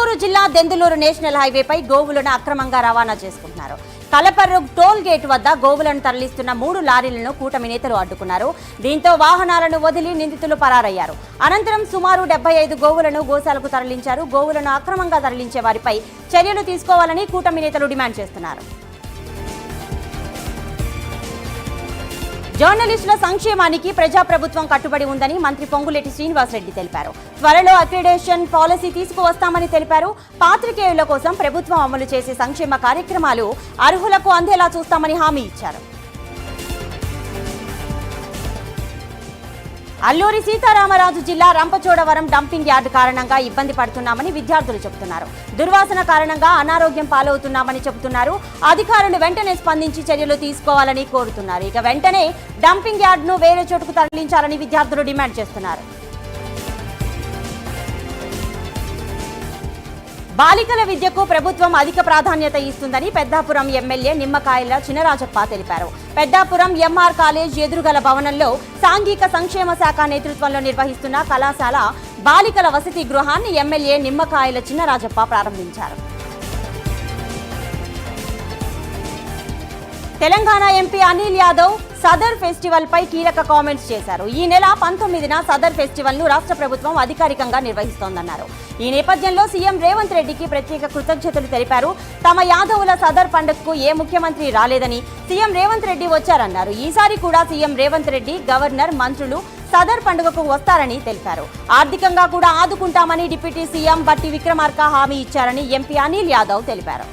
చిత్తూరు జిల్లా దెందులూరు నేషనల్ హైవేపై గోవులను అక్రమంగా రవాణా చేసుకుంటున్నారు. కలపర్రు టోల్ గేట్ వద్ద గోవులను తరలిస్తున్న 3 లారీలను కూటమి నేతలు అడ్డుకున్నారు. దీంతో వాహనాలను వదిలి నిందితులు పరారయ్యారు. అనంతరం సుమారు 75 గోవులను గోశాలకు తరలించారు. గోవులను అక్రమంగా తరలించే వారిపై చర్యలు తీసుకోవాలని కూటమి నేతలు డిమాండ్ చేస్తున్నారు. జర్నలిస్టుల సంక్షేమానికి ప్రజాప్రభుత్వం కట్టుబడి ఉందని మంత్రి పొంగులేటి శ్రీనివాసరెడ్డి తెలిపారు. త్వరలో అక్రిడేషన్ పాలసీ తీసుకువస్తామని తెలిపారు. పాత్రికేయుల కోసం ప్రభుత్వం అమలు చేసే సంక్షేమ కార్యక్రమాలు అర్హులకు అందేలా చూస్తామని హామీ ఇచ్చారు. అల్లూరి సీతారామరాజు జిల్లా రంపచోడవరం డంపింగ్ యార్డు కారణంగా ఇబ్బంది పడుతున్నామని విద్యార్థులు చెబుతున్నారు. దుర్వాసన కారణంగా అనారోగ్యం పాలవుతున్నామని చెబుతున్నారు. అధికారులు వెంటనే స్పందించి చర్యలు తీసుకోవాలని కోరుతున్నారు. ఇక వెంటనే డంపింగ్ యార్డును వేరే చోటుకు తరలించాలని విద్యార్థులు డిమాండ్ చేస్తున్నారు. బాలికల విద్యకు ప్రభుత్వం అధిక ప్రాధాన్యత ఇస్తుందని పెద్దాపురం ఎమ్మెల్యే నిమ్మకాయల చినరాజప్ప తెలిపారు. పెద్దాపురం ఎంఆర్ కాలేజ్ ఎదురుగల భవనంలో సాంఘిక సంక్షేమ శాఖ నేతృత్వంలో నిర్వహిస్తున్న కళాశాల బాలికల వసతి గృహాన్ని ఎమ్మెల్యే నిమ్మకాయల చినరాజప్ప ప్రారంభించారు. తెలంగాణ ఎంపీ అనిల్ యాదవ్ సదర్ ఫెస్టివల్ పై కీలక కామెంట్స్ చేశారు. ఈ నెల 19న సదర్ ఫెస్టివల్ ను రాష్ట్ర ప్రభుత్వం అధికారికంగా నిర్వహిస్తోందన్నారు. ఈ నేపథ్యంలో సీఎం రేవంత్ రెడ్డికి ప్రత్యేక కృతజ్ఞతలు తెలిపారు. తమ యాదవుల సదర్ పండుగకు ఏ ముఖ్యమంత్రి రాలేదని సీఎం రేవంత్ రెడ్డి వచ్చారన్నారు. ఈసారి కూడా సీఎం రేవంత్ రెడ్డి, గవర్నర్, మంత్రులు సదర్ పండుగకు వస్తారని తెలిపారు. ఆర్థికంగా కూడా ఆదుకుంటామని డిప్యూటీ సీఎం బట్టి విక్రమార్క హామీ ఇచ్చారని ఎంపీ అనిల్ యాదవ్ తెలిపారు.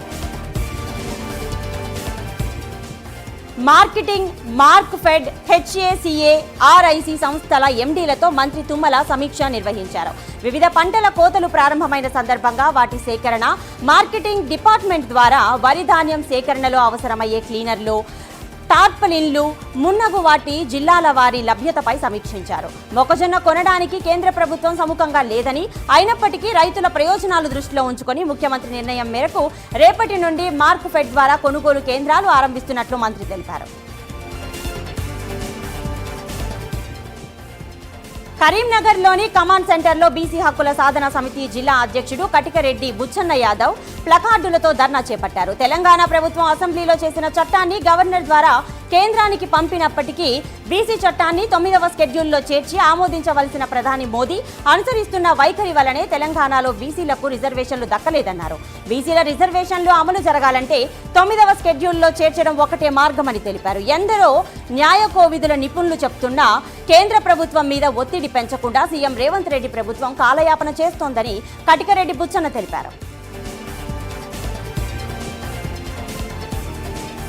మార్కెటింగ్, మార్క్ ఫెడ్, హెచ్ఏసీఏ, ఆర్ఐసీ సంస్థల ఎండీలతో మంత్రి తుమ్మల సమీక్ష నిర్వహించారు. వివిధ పంటల కోతలు ప్రారంభమైన సందర్భంగా వాటి సేకరణ, మార్కెటింగ్ డిపార్ట్మెంట్ ద్వారా వరి ధాన్యం సేకరణలో అవసరమయ్యే క్లీనర్లు, టార్పలిన్లు, మున్నగు వాటి జిల్లాల వారి లభ్యతపై సమీక్షించారు. మొక్కజొన్న కొనడానికి కేంద్ర ప్రభుత్వం సముఖంగా లేదని, అయినప్పటికీ రైతుల ప్రయోజనాలు దృష్టిలో ఉంచుకొని ముఖ్యమంత్రి నిర్ణయం మేరకు రేపటి నుండి మార్క్ ఫెడ్ ద్వారా కొనుగోలు కేంద్రాలు ఆరంభిస్తున్నట్లు మంత్రి తెలిపారు. కరీంనగర్లోని కమాండ్ సెంటర్లో బీసీ హక్కుల సాధన సమితి జిల్లా అధ్యక్షుడు కటికరెడ్డి బుచ్చన్న యాదవ్ ప్లకార్డులతో ధర్నా చేపట్టారు. తెలంగాణ ప్రభుత్వం అసెంబ్లీలో చేసిన చట్టాన్ని గవర్నర్ ద్వారా కేంద్రానికి పంపినప్పటికీ బీసీ చట్టాన్ని 9వ షెడ్యూల్లో చేర్చి ఆమోదించవలసిన ప్రధాని మోదీ అనుసరిస్తున్న వైఖరి వల్లనే తెలంగాణలో బీసీలకు రిజర్వేషన్లు దక్కలేదన్నారు. బీసీల రిజర్వేషన్లు అమలు జరగాలంటే 9వ షెడ్యూల్లో చేర్చడం ఒకటే మార్గమని తెలిపారు. ఎందరో న్యాయ కోవిదుల నిపుణులు చెప్తున్నా కేంద్ర ప్రభుత్వం మీద ఒత్తిడి పెంచకుండా సీఎం రేవంత్ రెడ్డి ప్రభుత్వం కాలయాపన చేస్తోందని కటికరెడ్డి బుచ్చన్న తెలిపారు.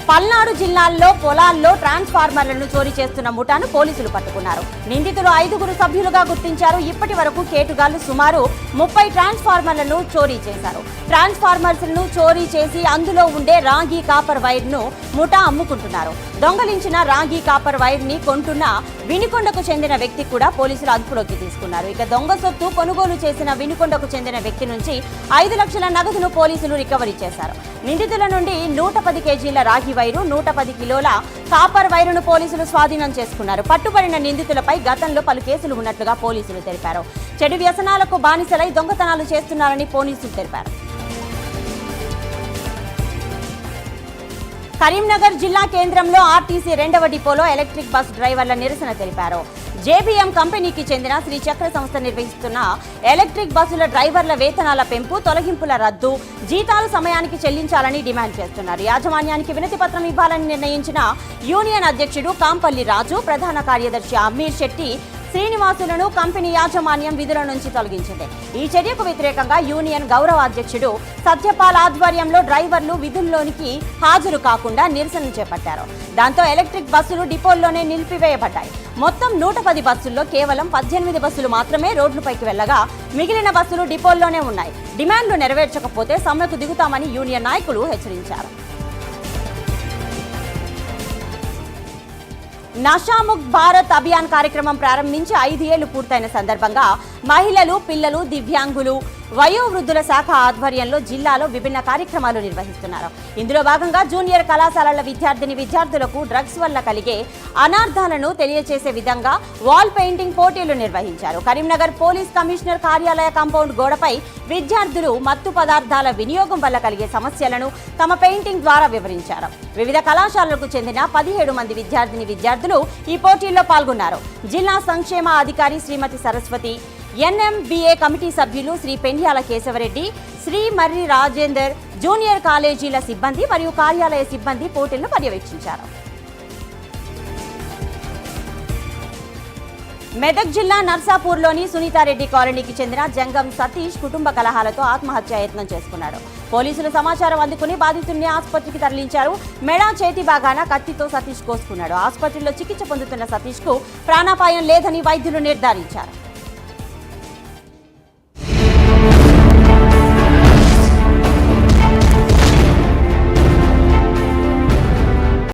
పల్నాడు జిల్లాల్లో పొలాల్లో ట్రాన్స్ఫార్మర్లను చోరీ చేస్తున్న ముఠాను పోలీసులు పట్టుకున్నారు. నిందితులు 5గురు సభ్యులుగా గుర్తించారు. ఇప్పటి వరకు కేటుగాళ్లు సుమారు 30 ట్రాన్స్ఫార్మర్లను చోరీ చేశారు. ట్రాన్స్ఫార్మర్లను చోరీ చేసి అందులో ఉండే రాగి, కాపర్ వైర్ ను ముఠా అమ్ముకుంటున్నారు. దొంగలించిన రాగి, కాపర్ వైర్ ని కొంటున్న వినుకొండకు చెందిన వ్యక్తి కూడా పోలీసులు అదుపులోకి తీసుకున్నారు. ఇక దొంగ సొత్తు కొనుగోలు చేసిన వినుకొండకు చెందిన వ్యక్తి నుంచి 5 లక్షల నగదును పోలీసులు రికవరీ చేశారు. నిందితుల నుండి 110 కేజీల రాగి వైరు, 110 కిలోల కాపర్ వైరును పోలీసులు స్వాధీనం చేసుకున్నారు. పట్టుబడిన నిందితులపై గతంలో పలు కేసులు ఉన్నట్లుగా పోలీసులు తెలిపారు. చెడు వ్యసనాలకు బానిసలై దొంగతనాలు చేస్తున్నారని పోలీసులు తెలిపారు. కరీంనగర్ జిల్లా కేంద్రంలో ఆర్టీసీ 2వ డిపోలో ఎలక్ట్రిక్ బస్ డ్రైవర్ల నిరసన తెలిపారు. జేబీఎం కంపెనీకి చెందిన శ్రీ చక్ర సంస్థ నిర్వహిస్తున్న ఎలక్ట్రిక్ బస్సుల డ్రైవర్ల వేతనాల పెంపు, తొలగింపుల రద్దు, జీతాలు సమయానికి చెల్లించాలని డిమాండ్ చేస్తున్నారు. యాజమాన్యానికి వినతి పత్రం ఇవ్వాలని నిర్ణయించిన యూనియన్ అధ్యక్షుడు కాంపల్లి రాజు, ప్రధాన కార్యదర్శి అమీర్ శెట్టి శ్రీనివాసులను కంపెనీ యాజమాన్యం విధుల నుంచి తొలగించింది. ఈ చర్యకు వ్యతిరేకంగా యూనియన్ గౌరవ అధ్యక్షుడు సత్యపాల్ ఆధ్వర్యంలో డ్రైవర్లు విధుల్లోనికి హాజరు కాకుండా నిరసన చేపట్టారు. దాంతో ఎలక్ట్రిక్ బస్సులు డిపోల్లోనే నిలిపివేయబడ్డాయి. మొత్తం 110 బస్సుల్లో కేవలం 18 బస్సులు మాత్రమే రోడ్లపైకి వెళ్లగా మిగిలిన బస్సులు డిపోల్లోనే ఉన్నాయి. డిమాండ్లు నెరవేర్చకపోతే సమ్మెకు దిగుతామని యూనియన్ నాయకులు హెచ్చరించారు. నషాముక్త్ భారత్ అభియాన్ కార్యక్రమం ప్రారంభించి 5 ఏళ్లు పూర్తయిన సందర్భంగా మహిళలు, పిల్లలు, దివ్యాంగులు, వయోవృద్ధుల శాఖ ఆధ్వర్యంలో జిల్లాలో విభిన్న కార్యక్రమాలు నిర్వహిస్తున్నారు. ఇందులో భాగంగా జూనియర్ కళాశాలల విద్యార్థులకు డ్రగ్స్ వల్ల కలిగే అనార్థాలను తెలియజేసే విధంగా వాల్ పెయింటింగ్ పోటీలు నిర్వహించారు. కరీంనగర్ పోలీస్ కమిషనర్ కార్యాలయ కాంపౌండ్ గోడపై విద్యార్థులు మత్తు పదార్థాల వినియోగం వల్ల కలిగే సమస్యలను తమ పెయింటింగ్ ద్వారా వివరించారు. వివిధ కళాశాలలకు చెందిన 17 మంది విద్యార్థులు ఈ పోటీల్లో పాల్గొన్నారు. జిల్లా సంక్షేమ అధికారి శ్రీమతి సరస్వతి, ఎన్ఎంబీఏ కమిటీ సభ్యులు శ్రీ పెండ్యాల కేశవరెడ్డి, శ్రీ మర్రి రాజేందర్, జూనియర్ కాలేజీల సిబ్బంది మరియు కార్యాలయ సిబ్బంది పోటీలను పర్యవేక్షించారు. మెదక్ జిల్లా నర్సాపూర్లోని సునీతారెడ్డి కాలనీకి చెందిన జంగం సతీష్ కుటుంబ కలహాలతో ఆత్మహత్యాయత్నం చేసుకున్నాడు. పోలీసులు సమాచారం అందుకుని బాధితుడిని ఆసుపత్రికి తరలించారు. మెడ, చేతి భాగాన కత్తితో సతీష్ కోసుకున్నాడు. ఆసుపత్రిలో చికిత్స పొందుతున్న సతీష్కు ప్రాణాపాయం లేదని వైద్యులు నిర్ధారించారు.